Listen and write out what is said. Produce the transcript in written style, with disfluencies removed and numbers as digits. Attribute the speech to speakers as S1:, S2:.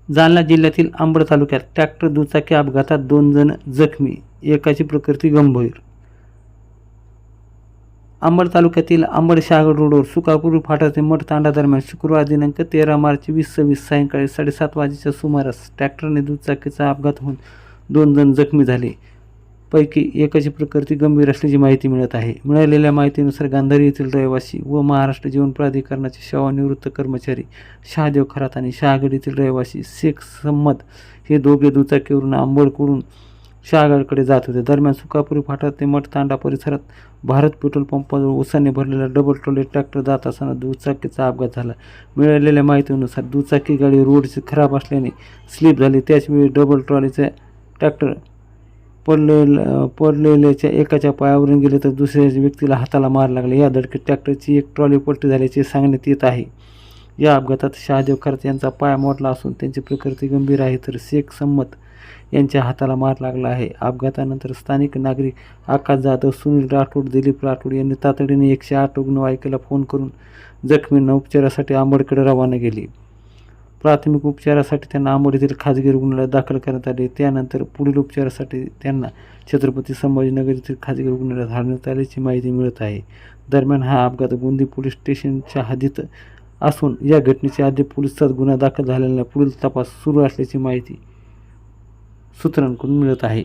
S1: जालना जिल्ह्यातील अंबड तालुक्यात ट्रॅक्टर दुचाकी अपघातात 2 जण जखमी, एकाची प्रकृती गंभीर. अंबड तालुक्यातील अंबड शहागड रोडवर सुकापूर फाटा ते मठ तांडा दरम्यान शुक्रवार दिनांक 13 मार्च 2026 सायंकाळी 7:30 वाजेच्या सुमारास ट्रॅक्टरने दुचाकीचा अपघात होऊन 2 जण जखमी झाले. पैकी एकाची प्रकृती गंभीर असल्याची माहिती मिळत आहे. मिळालेल्या माहितीनुसार गांधारी येथील रहिवासी व महाराष्ट्र जीवन प्राधिकरणाचे सेवानिवृत्त कर्मचारी शहादेव खरात आणि शहागड येथील रहिवासी शेख सम्मद हे दोघे दुचाकीवरून अंबडकडून शहागडकडे जात होते. दरम्यान सुकापुरी फाटा ते मठ तांडा परिसरात भारत पेट्रोल पंपाजवळ उसाने भरलेला डबल ट्रॉली ट्रॅक्टर जात असताना दुचाकीचा अपघात झाला. मिळालेल्या माहितीनुसार दुचाकी गाडी रोडची खराब असल्याने स्लिप झाली. त्याचवेळी डबल ट्रॉलीचा ट्रॅक्टर पडलेल्याच्या एकाच्या पायावरून गेले तर दुसऱ्या व्यक्तीला हाताला मार लागला. या धडकेत ट्रॅक्टरची एक ट्रॉली पलटी झाल्याचे सांगण्यात येत आहे. या अपघातात शहादेव खरात यांचा पाय मोडला असून त्यांची प्रकृती गंभीर आहे, तर शेख सम्मत यांच्या हाताला मार लागला आहे. अपघातानंतर स्थानिक नागरिक आकाश जाधव, सुनील राठोड, दिलीप राठोड यांनी तातडीने 108 रुग्णवाहिकेला फोन करून जखमींना उपचारासाठी अंबडकडे रवाना केले. प्राथमिक उपचारासाठी त्यांना अंबड येथील खाजगी रुग्णालयात दाखल करण्यात आले. त्यानंतर पुढील उपचारासाठी त्यांना छत्रपती संभाजीनगर येथील खाजगी रुग्णालयात हलवण्यात आल्याची माहिती मिळत आहे. दरम्यान हा अपघात गोंदी पोलीस स्टेशनच्या हद्दीत असून या घटनेची अद्याप पोलिसात गुन्हा दाखल झालेला नाही. पुढील तपास सुरू असल्याची माहिती सूत्रांकडून मिळत आहे.